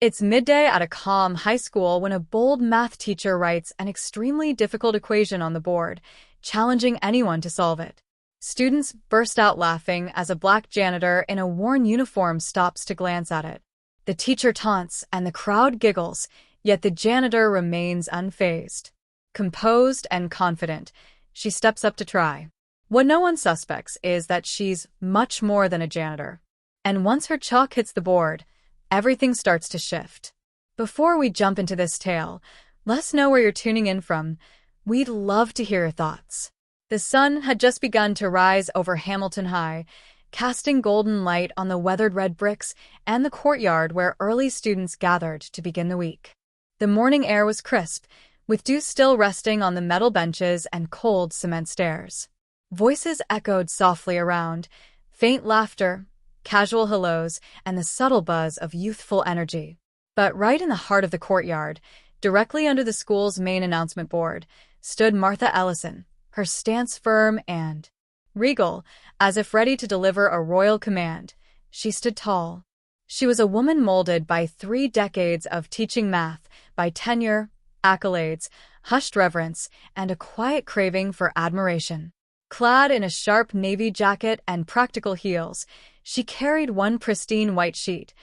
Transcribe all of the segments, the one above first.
It's midday at a calm high school when a bold math teacher writes an extremely difficult equation on the board, challenging anyone to solve it. Students burst out laughing as a black janitor in a worn uniform stops to glance at it. The teacher taunts and the crowd giggles, yet the janitor remains unfazed. Composed and confident, she steps up to try. What no one suspects is that she's much more than a janitor. And once her chalk hits the board, everything starts to shift. Before we jump into this tale, let us know where you're tuning in from. We'd love to hear your thoughts. The sun had just begun to rise over Hamilton High, casting golden light on the weathered red bricks and the courtyard where early students gathered to begin the week. The morning air was crisp, with dew still resting on the metal benches and cold cement stairs. Voices echoed softly around, faint laughter, casual hellos, and the subtle buzz of youthful energy. But right in the heart of the courtyard, directly under the school's main announcement board, stood Martha Ellison, her stance firm and regal, as if ready to deliver a royal command. She stood tall. She was a woman molded by 3 decades of teaching math, by tenure, accolades, hushed reverence, and a quiet craving for admiration. Clad in a sharp navy jacket and practical heels, she carried one pristine white sheet,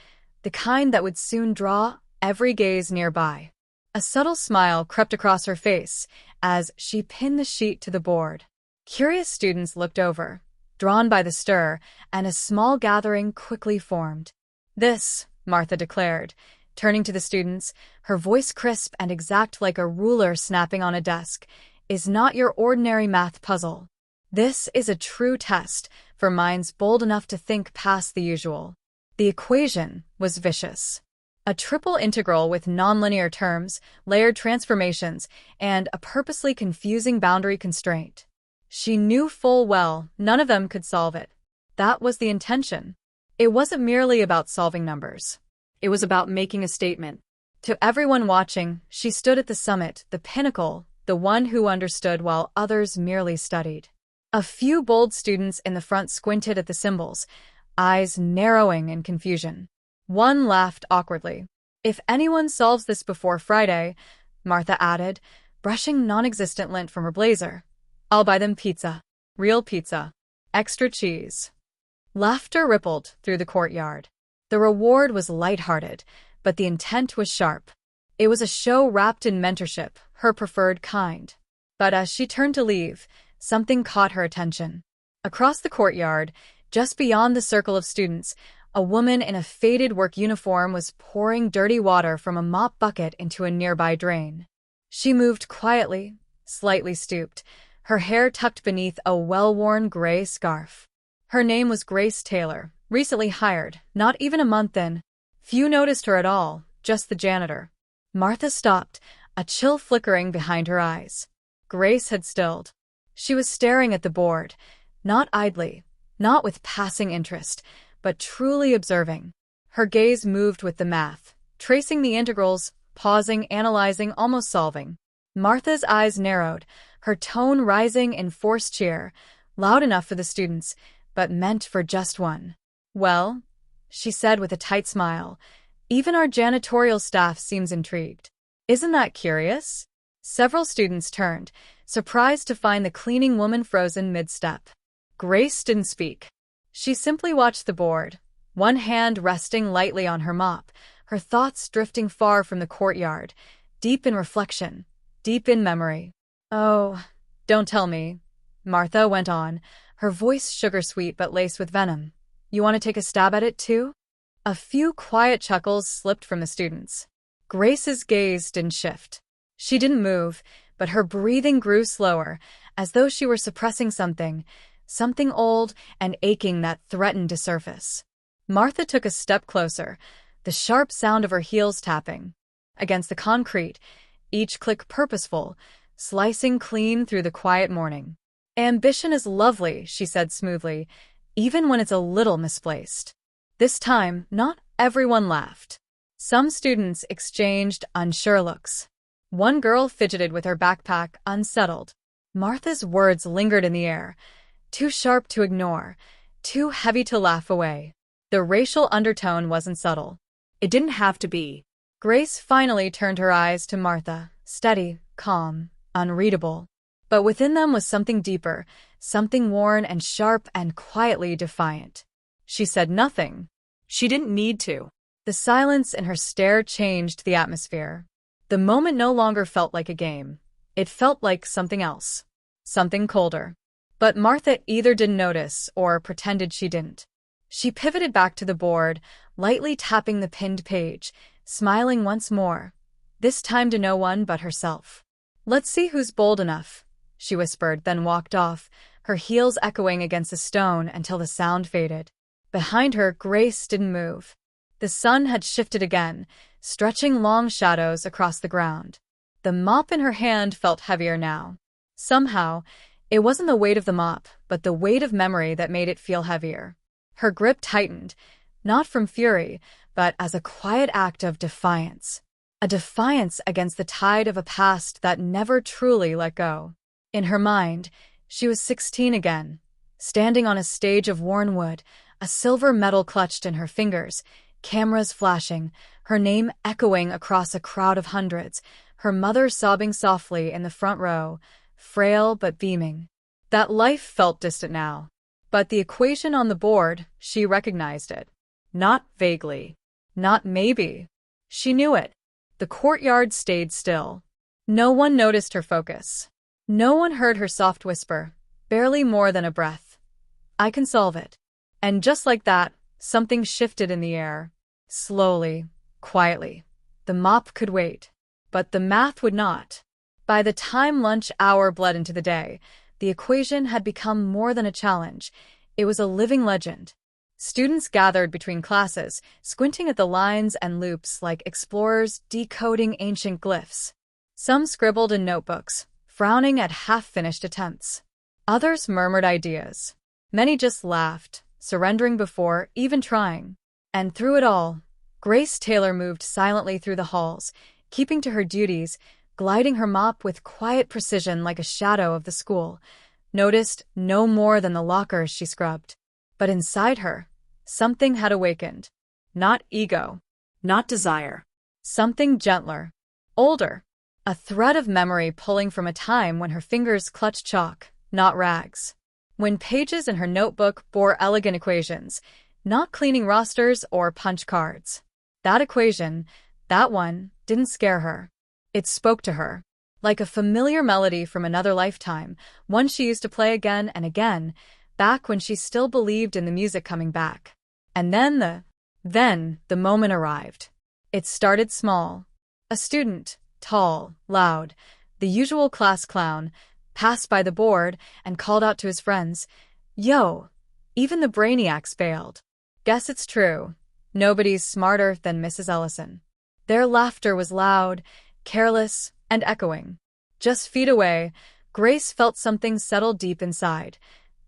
the kind that would soon draw every gaze nearby. A subtle smile crept across her face as she pinned the sheet to the board. Curious students looked over, drawn by the stir, and a small gathering quickly formed. "This," Martha declared, turning to the students, her voice crisp and exact like a ruler snapping on a desk, "is not your ordinary math puzzle. This is a true test for minds bold enough to think past the usual." The equation was vicious. A triple integral with nonlinear terms, layered transformations, and a purposely confusing boundary constraint. She knew full well none of them could solve it. That was the intention. It wasn't merely about solving numbers. It was about making a statement. To everyone watching, she stood at the summit, the pinnacle, the one who understood while others merely studied. A few bold students in the front squinted at the symbols, eyes narrowing in confusion. One laughed awkwardly. "If anyone solves this before Friday," Martha added, brushing non-existent lint from her blazer, "I'll buy them pizza. Real pizza. Extra cheese." Laughter rippled through the courtyard. The reward was lighthearted, but the intent was sharp. It was a show wrapped in mentorship, her preferred kind. But as she turned to leave, something caught her attention. Across the courtyard, just beyond the circle of students, a woman in a faded work uniform was pouring dirty water from a mop bucket into a nearby drain. She moved quietly, slightly stooped, her hair tucked beneath a well-worn gray scarf. Her name was Grace Taylor, recently hired, not even a month in. Few noticed her at all, just the janitor. Martha stopped, a chill flickering behind her eyes. Grace had stilled. She was staring at the board, not idly, not with passing interest, but truly observing. Her gaze moved with the math, tracing the integrals, pausing, analyzing, almost solving. Martha's eyes narrowed, her tone rising in forced cheer, loud enough for the students, but meant for just one. "Well," she said with a tight smile, "even our janitorial staff seems intrigued. Isn't that curious?" Several students turned, surprised to find the cleaning woman frozen mid-step. Grace didn't speak. She simply watched the board, one hand resting lightly on her mop, her thoughts drifting far from the courtyard, deep in reflection, deep in memory. "Oh, don't tell me," Martha went on, her voice sugar-sweet but laced with venom. "You want to take a stab at it, too?" A few quiet chuckles slipped from the students. Grace's gaze didn't shift. She didn't move, but her breathing grew slower, as though she were suppressing something old and aching that threatened to surface. Martha took a step closer, the sharp sound of her heels tapping against the concrete, each click purposeful, slicing clean through the quiet morning. "Ambition is lovely," she said smoothly, "even when it's a little misplaced." This time, not everyone laughed. Some students exchanged unsure looks. One girl fidgeted with her backpack, unsettled. Martha's words lingered in the air, too sharp to ignore, too heavy to laugh away. The racial undertone wasn't subtle. It didn't have to be. Grace finally turned her eyes to Martha, steady, calm, unreadable. But within them was something deeper, something worn and sharp and quietly defiant. She said nothing. She didn't need to. The silence in her stare changed the atmosphere. The moment no longer felt like a game. It felt like something else. Something colder. But Martha either didn't notice or pretended she didn't. She pivoted back to the board, lightly tapping the pinned page, smiling once more, this time to no one but herself. "Let's see who's bold enough," she whispered, then walked off, her heels echoing against the stone until the sound faded. Behind her, Grace didn't move. The sun had shifted again, stretching long shadows across the ground. The mop in her hand felt heavier now. Somehow, it wasn't the weight of the mop, but the weight of memory that made it feel heavier. Her grip tightened, not from fury, but as a quiet act of defiance. A defiance against the tide of a past that never truly let go. In her mind, she was 16 again, standing on a stage of worn wood, a silver medal clutched in her fingers, cameras flashing, her name echoing across a crowd of hundreds, her mother sobbing softly in the front row, frail but beaming. That life felt distant now. But the equation on the board, she recognized it. Not vaguely. Not maybe. She knew it. The courtyard stayed still. No one noticed her focus. No one heard her soft whisper, barely more than a breath. "I can solve it." And just like that, something shifted in the air. Slowly, quietly. The mop could wait. But the math would not. By the time lunch hour bled into the day, the equation had become more than a challenge. It was a living legend. Students gathered between classes, squinting at the lines and loops like explorers decoding ancient glyphs. Some scribbled in notebooks, frowning at half-finished attempts. Others murmured ideas. Many just laughed, surrendering before even trying. And through it all, Grace Taylor moved silently through the halls, keeping to her duties, gliding her mop with quiet precision like a shadow of the school, noticed no more than the lockers she scrubbed. But inside her, something had awakened. Not ego. Not desire. Something gentler. Older. A thread of memory pulling from a time when her fingers clutched chalk, not rags. When pages in her notebook bore elegant equations, not cleaning rosters or punch cards. That equation, that one, didn't scare her. It spoke to her. Like a familiar melody from another lifetime, one she used to play again and again, back when she still believed in the music coming back. And then the moment arrived. It started small. A student, tall, loud, the usual class clown, passed by the board and called out to his friends, "Yo!" Even the brainiacs bailed. Guess it's true. Nobody's smarter than Mrs. Ellison. Their laughter was loud, careless, and echoing. Just feet away, Grace felt something settle deep inside.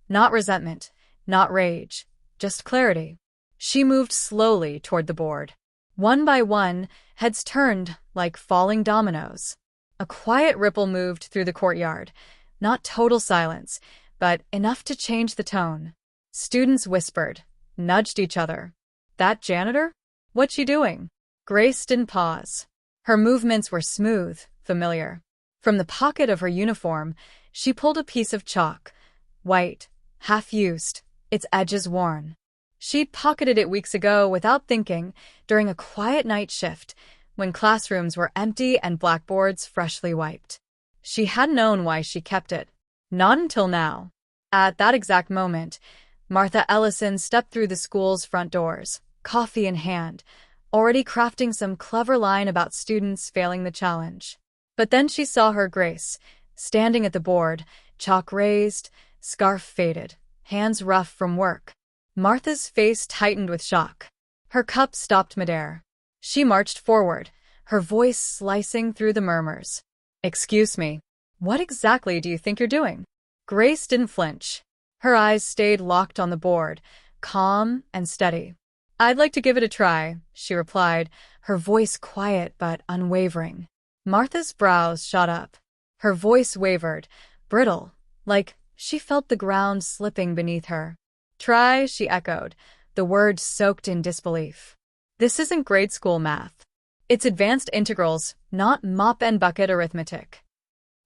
Not resentment, not rage, just clarity. She moved slowly toward the board. One by one, heads turned like falling dominoes. A quiet ripple moved through the courtyard. Not total silence, but enough to change the tone. Students whispered, nudged each other. "That janitor? What's she doing?" Grace didn't pause. Her movements were smooth, familiar. From the pocket of her uniform, she pulled a piece of chalk. White, half-used, its edges worn. She'd pocketed it weeks ago without thinking, during a quiet night shift, when classrooms were empty and blackboards freshly wiped. She hadn't known why she kept it. Not until now. At that exact moment, Martha Ellison stepped through the school's front doors, coffee in hand, already crafting some clever line about students failing the challenge. But then she saw her Grace, standing at the board, chalk raised, scarf faded, hands rough from work. Martha's face tightened with shock. Her cup stopped midair. She marched forward, her voice slicing through the murmurs. "Excuse me. What exactly do you think you're doing?" Grace didn't flinch. Her eyes stayed locked on the board, calm and steady. "I'd like to give it a try," she replied, her voice quiet but unwavering. Martha's brows shot up. Her voice wavered, brittle, like she felt the ground slipping beneath her. "Try," she echoed, the words soaked in disbelief. This isn't grade school math. It's advanced integrals, not mop and bucket arithmetic.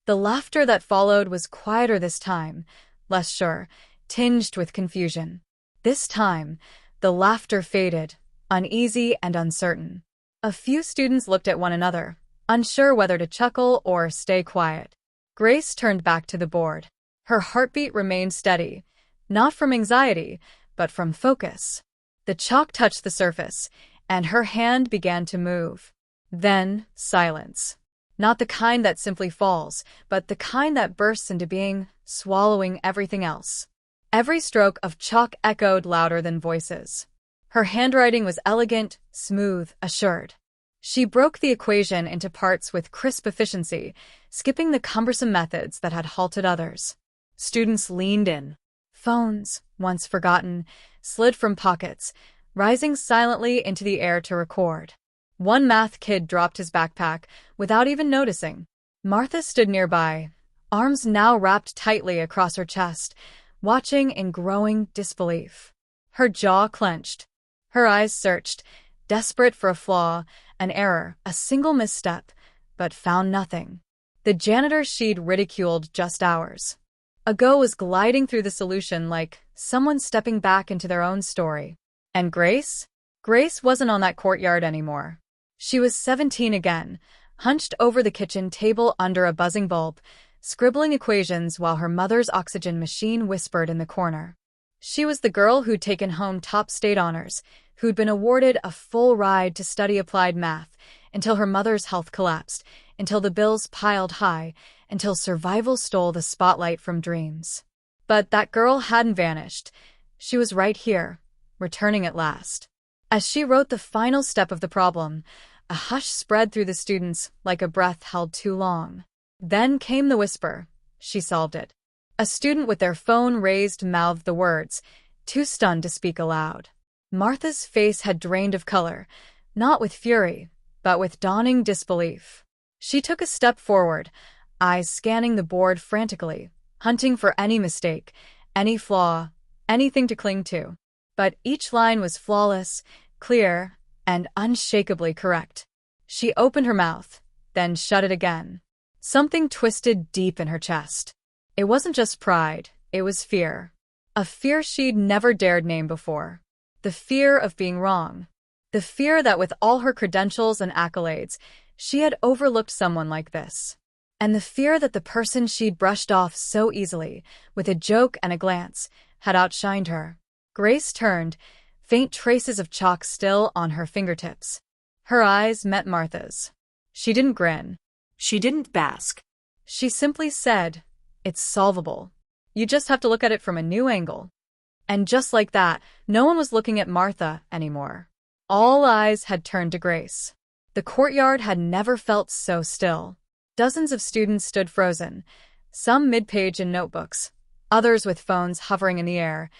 The laughter that followed was quieter this time, less sure, tinged with confusion. This time, the laughter faded, uneasy and uncertain. A few students looked at one another, unsure whether to chuckle or stay quiet. Grace turned back to the board. Her heartbeat remained steady, not from anxiety, but from focus. The chalk touched the surface, and her hand began to move. Then, silence. Not the kind that simply falls, but the kind that bursts into being, swallowing everything else. Every stroke of chalk echoed louder than voices. Her handwriting was elegant, smooth, assured. She broke the equation into parts with crisp efficiency, skipping the cumbersome methods that had halted others. Students leaned in. Phones, once forgotten, slid from pockets, rising silently into the air to record. One math kid dropped his backpack without even noticing. Martha stood nearby, arms now wrapped tightly across her chest, watching in growing disbelief. Her jaw clenched. Her eyes searched, desperate for a flaw, an error, a single misstep, but found nothing. The janitor she'd ridiculed just hours ago was gliding through the solution like someone stepping back into their own story. And Grace? Grace wasn't on that courtyard anymore. She was 17 again, hunched over the kitchen table under a buzzing bulb, scribbling equations while her mother's oxygen machine whispered in the corner. She was the girl who'd taken home top state honors, who'd been awarded a full ride to study applied math, until her mother's health collapsed, until the bills piled high, until survival stole the spotlight from dreams. But that girl hadn't vanished. She was right here, returning at last. As she wrote the final step of the problem, a hush spread through the students like a breath held too long. Then came the whisper. She solved it. A student with their phone raised mouthed the words, too stunned to speak aloud. Martha's face had drained of color, not with fury, but with dawning disbelief. She took a step forward, eyes scanning the board frantically, hunting for any mistake, any flaw, anything to cling to. But each line was flawless, clear, and unshakably correct. She opened her mouth, then shut it again. Something twisted deep in her chest. It wasn't just pride, it was fear. A fear she'd never dared name before. The fear of being wrong. The fear that with all her credentials and accolades, she had overlooked someone like this. And the fear that the person she'd brushed off so easily, with a joke and a glance, had outshined her. Grace turned, faint traces of chalk still on her fingertips. Her eyes met Martha's. She didn't grin. She didn't bask. She simply said, "It's solvable. You just have to look at it from a new angle." And just like that, no one was looking at Martha anymore. All eyes had turned to Grace. The courtyard had never felt so still. Dozens of students stood frozen, some mid-page in notebooks, others with phones hovering in the air,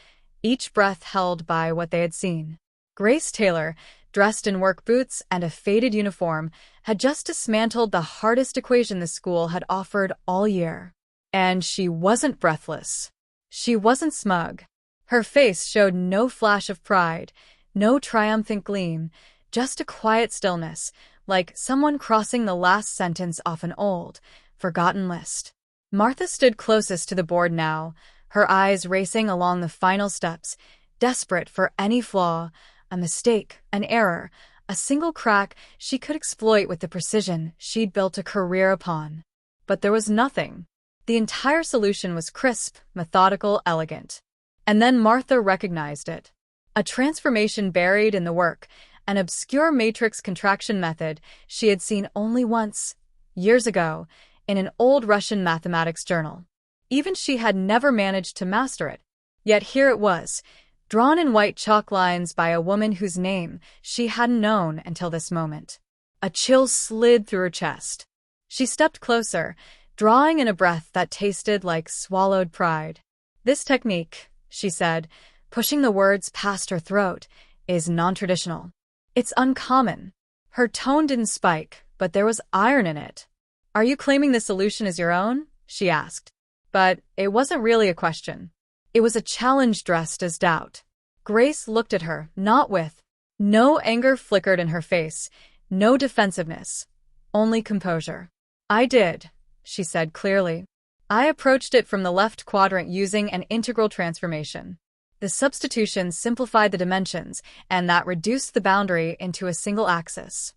each breath held by what they had seen. Grace Taylor, dressed in work boots and a faded uniform, had just dismantled the hardest equation the school had offered all year. And she wasn't breathless. She wasn't smug. Her face showed no flash of pride, no triumphant gleam, just a quiet stillness, like someone crossing the last sentence off an old, forgotten list. Martha stood closest to the board now, her eyes racing along the final steps, desperate for any flaw, a mistake, an error, a single crack she could exploit with the precision she'd built a career upon. But there was nothing. The entire solution was crisp, methodical, elegant. And then Martha recognized it. A transformation buried in the work, an obscure matrix contraction method she had seen only once, years ago, in an old Russian mathematics journal. Even she had never managed to master it. Yet here it was, drawn in white chalk lines by a woman whose name she hadn't known until this moment. A chill slid through her chest. She stepped closer, drawing in a breath that tasted like swallowed pride. "This technique," she said, pushing the words past her throat, "is non-traditional. It's uncommon." Her tone didn't spike, but there was iron in it. "Are you claiming the solution as your own?" she asked. But it wasn't really a question. It was a challenge dressed as doubt. Grace looked at her, not with No anger flickered in her face, no defensiveness, only composure. I did, she said clearly. I approached it from the left quadrant using an integral transformation. The substitution simplified the dimensions, and that reduced the boundary into a single axis.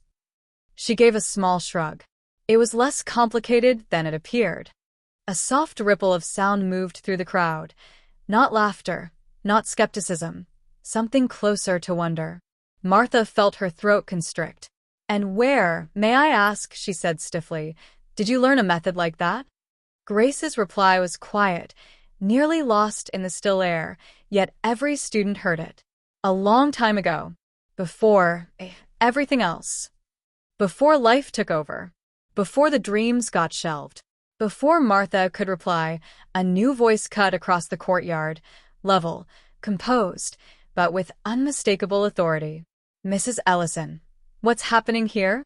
She gave a small shrug. It was less complicated than it appeared. A soft ripple of sound moved through the crowd. Not laughter, not skepticism, something closer to wonder. Martha felt her throat constrict. And where, may I ask, she said stiffly, did you learn a method like that? Grace's reply was quiet, nearly lost in the still air, yet every student heard it. A long time ago. Before everything else. Before life took over. Before the dreams got shelved. Before Martha could reply, a new voice cut across the courtyard, level, composed, but with unmistakable authority. Mrs. Ellison, what's happening here?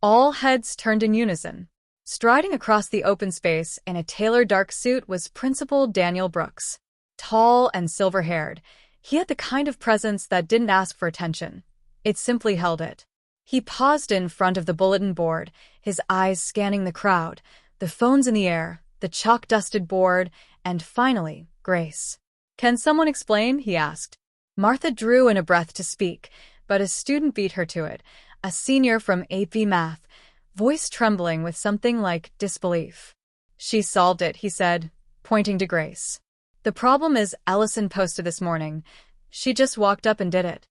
All heads turned in unison. Striding across the open space in a tailored dark suit was Principal Daniel Brooks. Tall and silver-haired, he had the kind of presence that didn't ask for attention. It simply held it. He paused in front of the bulletin board, his eyes scanning the crowd, the phones in the air, the chalk-dusted board, and finally, Grace. Can someone explain? He asked. Martha drew in a breath to speak, but a student beat her to it, a senior from AP Math, voice trembling with something like disbelief. She solved it, he said, pointing to Grace. The problem is Ellison posted this morning. She just walked up and did it.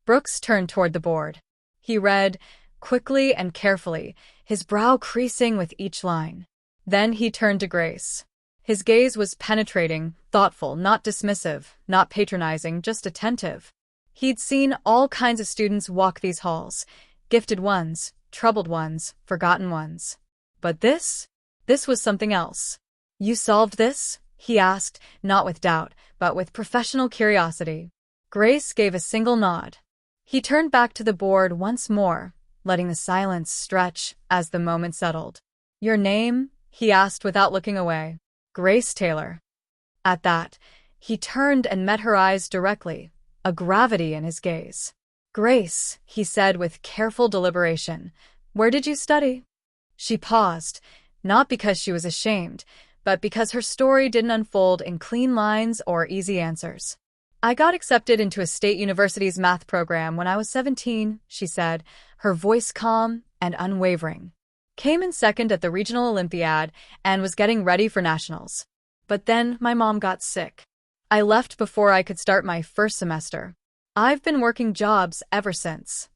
Brooks turned toward the board. He read, quickly and carefully, his brow creasing with each line. Then he turned to Grace. His gaze was penetrating, thoughtful, not dismissive, not patronizing, just attentive. He'd seen all kinds of students walk these halls, gifted ones, troubled ones, forgotten ones. But this was something else. You solved this? He asked, not with doubt, but with professional curiosity. Grace gave a single nod. He turned back to the board once more, letting the silence stretch as the moment settled. Your name? He asked without looking away. Grace Taylor. At that, he turned and met her eyes directly, a gravity in his gaze. Grace, he said with careful deliberation, where did you study? She paused, not because she was ashamed, but because her story didn't unfold in clean lines or easy answers. I got accepted into a state university's math program when I was 17, she said, her voice calm and unwavering. Came in second at the regional Olympiad and was getting ready for nationals. But then my mom got sick. I left before I could start my first semester. I've been working jobs ever since.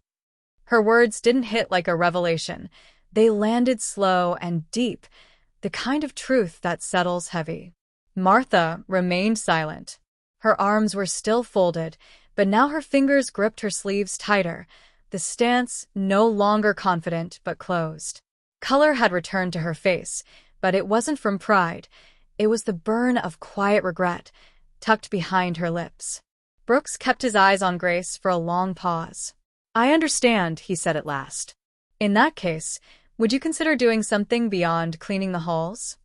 Her words didn't hit like a revelation. They landed slow and deep, the kind of truth that settles heavy. Martha remained silent. Her arms were still folded, but now her fingers gripped her sleeves tighter, the stance no longer confident but closed. Color had returned to her face, but it wasn't from pride. It was the burn of quiet regret, tucked behind her lips. Brooks kept his eyes on Grace for a long pause. I understand, he said at last. In that case, would you consider doing something beyond cleaning the halls?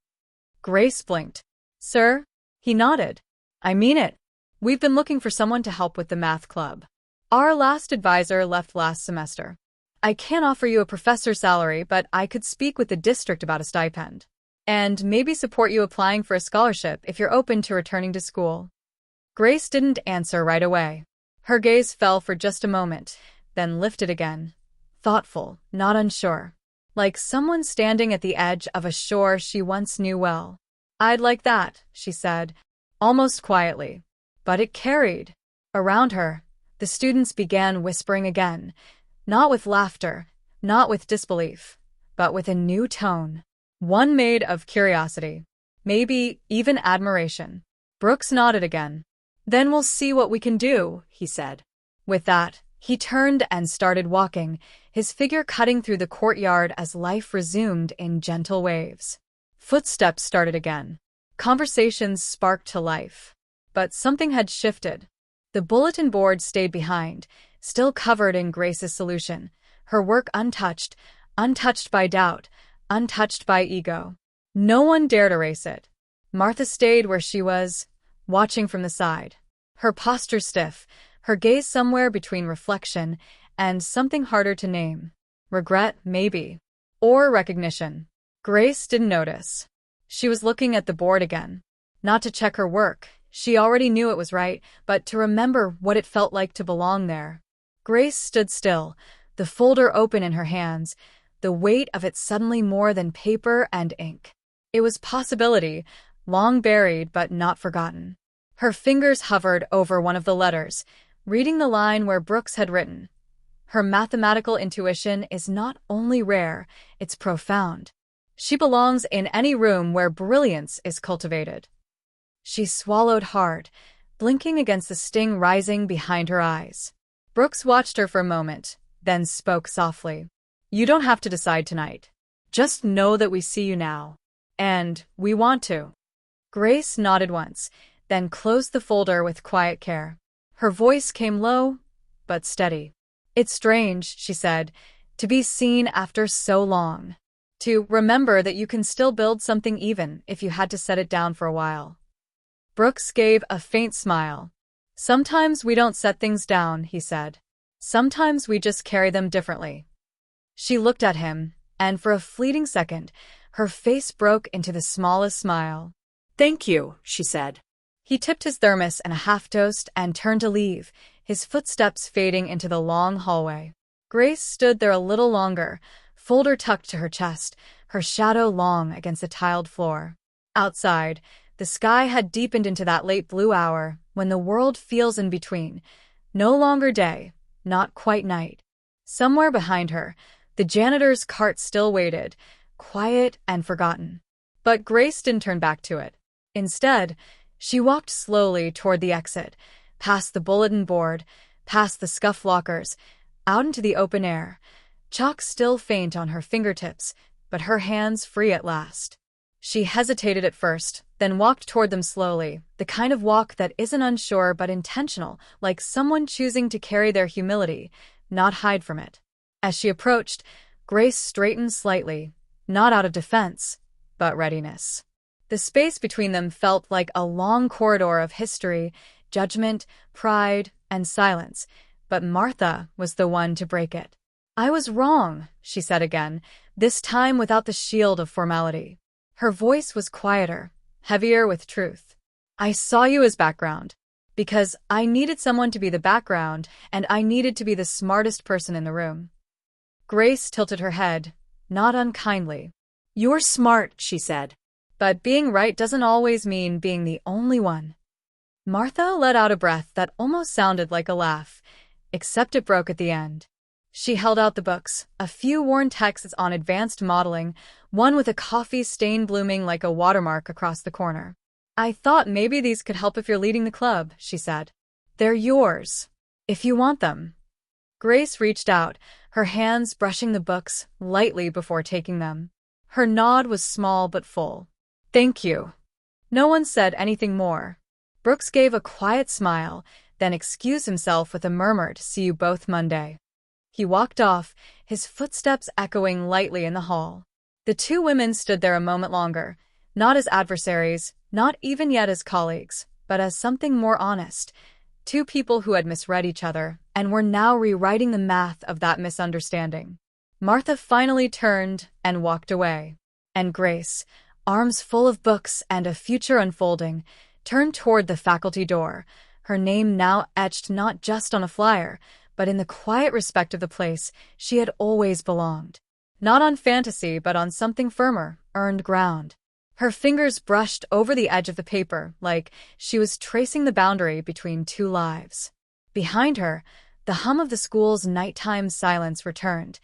Grace blinked. Sir? He nodded. I mean it. We've been looking for someone to help with the math club. Our last advisor left last semester. I can't offer you a professor's salary, but I could speak with the district about a stipend. And maybe support you applying for a scholarship if you're open to returning to school. Grace didn't answer right away. Her gaze fell for just a moment, then lifted again. Thoughtful, not unsure. Like someone standing at the edge of a shore she once knew well. I'd like that, she said, almost quietly. But it carried. Around her, the students began whispering again, not with laughter, not with disbelief, but with a new tone. One made of curiosity, maybe even admiration. Brooks nodded again. Then we'll see what we can do, he said. With that, he turned and started walking, his figure cutting through the courtyard as life resumed in gentle waves. Footsteps started again. Conversations sparked to life. But something had shifted. The bulletin board stayed behind, still covered in Grace's solution, her work untouched, untouched by doubt, untouched by ego. No one dared erase it. Martha stayed where she was, watching from the side. Her posture stiff, her gaze somewhere between reflection and something harder to name. Regret, maybe. Or recognition. Grace didn't notice. She was looking at the board again. Not to check her work, she already knew it was right, but to remember what it felt like to belong there. Grace stood still, the folder open in her hands, the weight of it suddenly more than paper and ink. It was possibility, long buried but not forgotten. Her fingers hovered over one of the letters, reading the line where Brooks had written, "Her mathematical intuition is not only rare, it's profound. She belongs in any room where brilliance is cultivated." She swallowed hard, blinking against the sting rising behind her eyes. Brooks watched her for a moment, then spoke softly. "You don't have to decide tonight. Just know that we see you now. And we want to." Grace nodded once, then closed the folder with quiet care. Her voice came low, but steady. "It's strange," she said, "to be seen after so long. To remember that you can still build something even if you had to set it down for a while." Brooks gave a faint smile. "Sometimes we don't set things down," he said. "Sometimes we just carry them differently." She looked at him, and for a fleeting second, her face broke into the smallest smile. "Thank you," she said. He tipped his thermos and a half-toast and turned to leave, his footsteps fading into the long hallway. Grace stood there a little longer, folder tucked to her chest, her shadow long against the tiled floor. Outside, the sky had deepened into that late blue hour when the world feels in between. No longer day, not quite night. Somewhere behind her, the janitor's cart still waited, quiet and forgotten. But Grace didn't turn back to it. Instead, she walked slowly toward the exit, past the bulletin board, past the scuff lockers, out into the open air, chalk still faint on her fingertips, but her hands free at last. She hesitated at first, then walked toward them slowly, the kind of walk that isn't unsure but intentional, like someone choosing to carry their humility, not hide from it. As she approached, Grace straightened slightly, not out of defense, but readiness. The space between them felt like a long corridor of history, judgment, pride, and silence, but Martha was the one to break it. "I was wrong," she said again, this time without the shield of formality. Her voice was quieter, heavier with truth. "I saw you as background, because I needed someone to be the background, and I needed to be the smartest person in the room." Grace tilted her head, not unkindly. "You're smart," she said. "But being right doesn't always mean being the only one." Martha let out a breath that almost sounded like a laugh, except it broke at the end. She held out the books, a few worn texts on advanced modeling, one with a coffee stain blooming like a watermark across the corner. "I thought maybe these could help if you're leading the club," she said. "They're yours, if you want them." Grace reached out, her hands brushing the books lightly before taking them. Her nod was small but full. "Thank you." No one said anything more. Brooks gave a quiet smile, then excused himself with a murmured, "See you both Monday." He walked off, his footsteps echoing lightly in the hall. The two women stood there a moment longer, not as adversaries, not even yet as colleagues, but as something more honest. Two people who had misread each other and were now rewriting the math of that misunderstanding. Martha finally turned and walked away. And Grace, arms full of books and a future unfolding, turned toward the faculty door, her name now etched not just on a flyer, but in the quiet respect of the place she had always belonged. Not on fantasy, but on something firmer, earned ground. Her fingers brushed over the edge of the paper, like she was tracing the boundary between two lives. Behind her, the hum of the school's nighttime silence returned.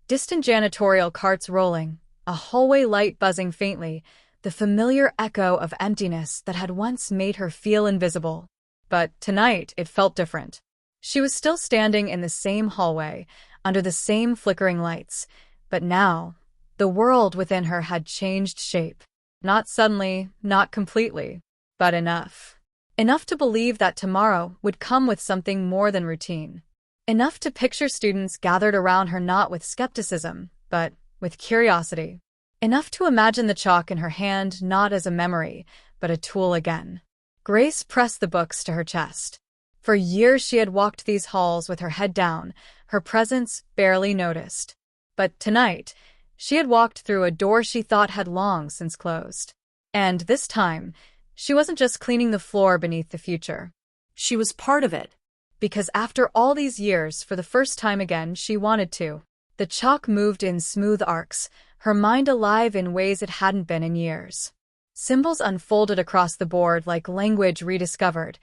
Distant janitorial carts rolling, a hallway light buzzing faintly, the familiar echo of emptiness that had once made her feel invisible. But tonight it felt different. She was still standing in the same hallway, under the same flickering lights, but now, the world within her had changed shape. Not suddenly, not completely, but enough. Enough to believe that tomorrow would come with something more than routine. Enough to picture students gathered around her not with skepticism, but with curiosity. Enough to imagine the chalk in her hand not as a memory, but a tool again. Grace pressed the books to her chest. For years she had walked these halls with her head down, her presence barely noticed. But tonight, she had walked through a door she thought had long since closed. And this time, she wasn't just cleaning the floor beneath the future. She was part of it. Because after all these years, for the first time again, she wanted to. The chalk moved in smooth arcs, her mind alive in ways it hadn't been in years. Symbols unfolded across the board like language rediscovered,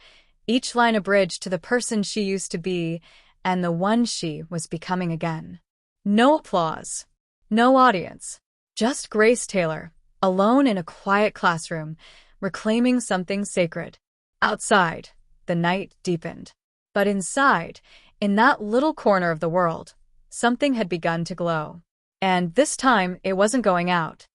each line a bridge to the person she used to be and the one she was becoming again. No applause. No audience. Just Grace Taylor, alone in a quiet classroom, reclaiming something sacred. Outside, the night deepened. But inside, in that little corner of the world, something had begun to glow. And this time, it wasn't going out.